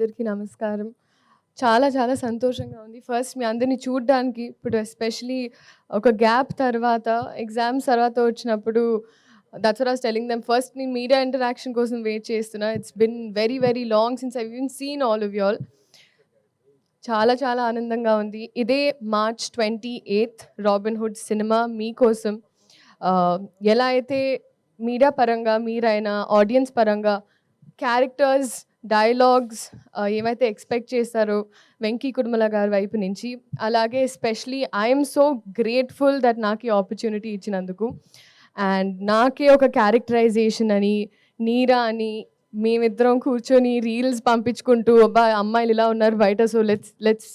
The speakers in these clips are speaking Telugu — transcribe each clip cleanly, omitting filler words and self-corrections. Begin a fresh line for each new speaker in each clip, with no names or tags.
అందరికీ నమస్కారం. చాలా చాలా సంతోషంగా ఉంది. ఫస్ట్ మీ అందరిని చూడ్డానికి ఇప్పుడు ఎస్పెషల్లీ ఒక గ్యాప్ తర్వాత ఎగ్జామ్స్ తర్వాత వచ్చినప్పుడు that's what I was telling them. First నేను మీడియా ఇంటరాక్షన్ కోసం వెయిట్ చేస్తున్నా. It's been very very long since I even seen all of you all. చాలా చాలా ఆనందంగా ఉంది. ఇదే మార్చ్ 28 రాబిన్‌హుడ్ సినిమా మీకోసం. ఎలా అయితే మీడియా పరంగా మీరైనా, ఆడియన్స్ పరంగా క్యారెక్టర్స్, డైలాగ్స్ ఏవైతే ఎక్స్‌పెక్ట్ చేస్తారో వెంకీ కుడుమల గారి వైపు నుంచి, అలాగే especially I'm so grateful that నాకు ఈ ఆపర్చునిటీ ఇచ్చినందుకు. అండ్ నాకే ఒక క్యారెక్టరైజేషన్ అని, నీరా అని మేమిద్దరం కూర్చొని రీల్స్ పంపించుకుంటూ, అబ్బా అమ్మాయిలు ఇలా ఉన్నారు బయట, so let's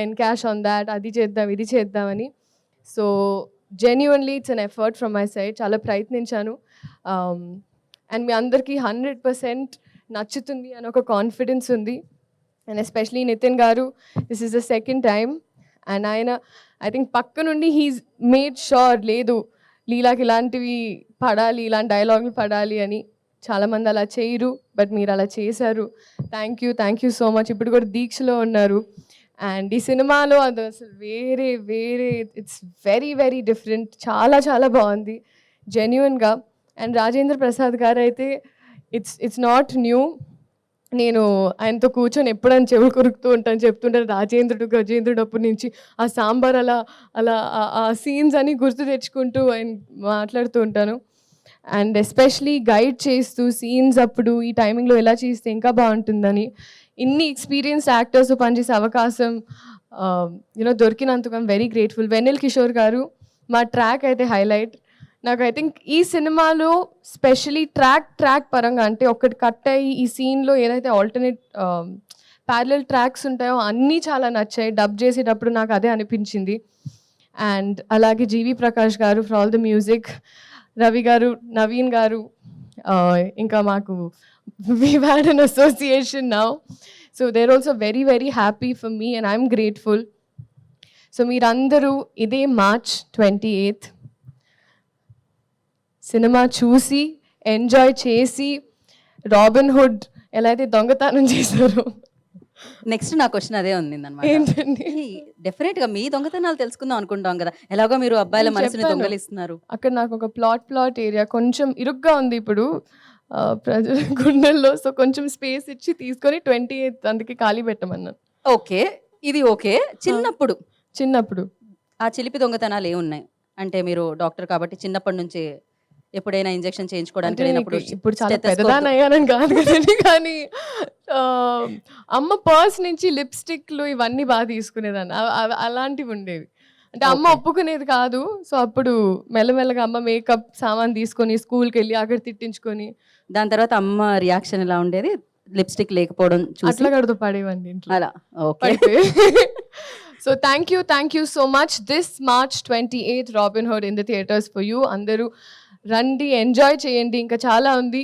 encash on that, అది చేద్దాం, ఇది చేద్దామని. So genuinely it's an effort from my side. చాలా ప్రయత్నించాను. అండ్ మీ అందరికీ 100% నచ్చుతుంది అని ఒక కాన్ఫిడెన్స్ ఉంది. అండ్ ఎస్పెషలీ నితిన్ గారు, this is the second time. And ఆయన ఐ థింక్ పక్క నుండి హీస్ మేడ్ షూర్ లేదు లీలాకి ఇలాంటివి పడాలి, ఇలాంటి డైలాగులు పడాలి అని. చాలామంది అలా చేయరు, బట్ మీరు అలా చేశారు. Thank you so much. ఇప్పుడు కూడా దీక్షలో ఉన్నారు. అండ్ ఈ సినిమాలో అది అసలు వేరే ఇట్స్ వెరీ వెరీ డిఫరెంట్. చాలా చాలా బాగుంది జెన్యూన్గా. అండ్ రాజేంద్ర ప్రసాద్ గారు అయితే ఇట్స్ నాట్ న్యూ. నేను ఆయనతో కూర్చొని ఎప్పుడైనా చెవులు కొరుకుతూ ఉంటాను, చెప్తుంటారు గజేంద్రుడు అప్పటి నుంచి ఆ సాంబార్ అలా అలా ఆ సీన్స్ అని గుర్తు తెచ్చుకుంటూ ఆయన మాట్లాడుతూ ఉంటాను. అండ్ ఎస్పెషలీ గైడ్ చేస్తూ సీన్స్ అప్పుడు ఈ టైమింగ్లో ఎలా చేస్తే ఇంకా బాగుంటుందని, ఇన్ని ఎక్స్పీరియన్స్ యాక్టర్స్ పనిచేసే అవకాశం దొరికినందుకు I'm very grateful. Vennela Kishore గారు మా ట్రాక్ అయితే హైలైట్. నాకు ఐ థింక్ ఈ సినిమాలో స్పెషలీ ట్రాక్ పరంగా, అంటే ఒకటి కట్ అయ్యి ఈ సీన్లో ఏదైతే ఆల్టర్నేట్ ప్యారలల్ ట్రాక్స్ ఉంటాయో అన్నీ చాలా నచ్చాయి. డబ్ చేసేటప్పుడు నాకు అదే అనిపించింది. అండ్ అలాగే జీవి ప్రకాష్ గారు for all the music, Ravi గారు, నవీన్ గారు, ఇంకా మాకు we've had an association now. So they're also very, very happy for me and I'm grateful. So మీరందరూ ఇదే మార్చ్ 28 సినిమా చూసి ఎంజాయ్ చేసి రాబిన్‌హుడ్ ఎలా అయితే దొంగతనం చేశారో.
నెక్స్ట్ నా క్వశ్చన్ అదే ఉంది అనమాట.
ఏంటండి?
డెఫినెట్ గా మీ దొంగతనాలు తెలుసుకుందాం అనుకుంటాం కదా, ఎలాగో మీరు అబ్బాయిల మనసుని
చెప్పాను.
దొంగలిస్తున్నారు.
అక్కడ నాకు ఒక ప్లాట్ ఏరియా కొంచెం ఇరుగ్గా ఉంది ఇప్పుడు ప్రజల గుండెల్లో. సో కొంచెం స్పేస్ ఇచ్చి తీసుకొని 28 అందుకే ఖాళీ పెట్టమన్నాను.
ఓకే, ఇది ఓకే. చిన్నప్పుడు ఆ చిలిపి దొంగతనాలు ఏమున్నాయి? అంటే మీరు డాక్టర్ కాబట్టి చిన్నప్పటి నుంచి ఎప్పుడైనా ఇంజెక్షన్ చేయించుకోవడానికి వెళ్ళినప్పుడు
ఇప్పుడు చాలా పెద్దదాన్ని అయ్యానని కాదు కదండి, కానీ అమ్మ పర్స్ నుంచి లిప్స్టిక్లు ఇవన్నీ బాగా తీసుకునేదాన్ని. అలాంటివి ఉండేవి. అంటే అమ్మ ఒప్పుకునేది కాదు. సో అప్పుడు మెల్లమెల్లగా అమ్మ మేకప్ సామాన్ తీసుకొని స్కూల్కి వెళ్ళి అక్కడ తిట్టించుకొని,
దాని తర్వాత అమ్మ రియాక్షన్ ఎలా ఉండేది? లిప్స్టిక్ లేకపోవడం చూసి
అట్లా కడుతూ పడేవండి ఇంట్లో.
అలా okay.
So thank you so much. This March 28 Robinhood in the theatres for you. అందరూ రండి, ఎంజాయ్ చేయండి. ఇంకా చాలా ఉంది.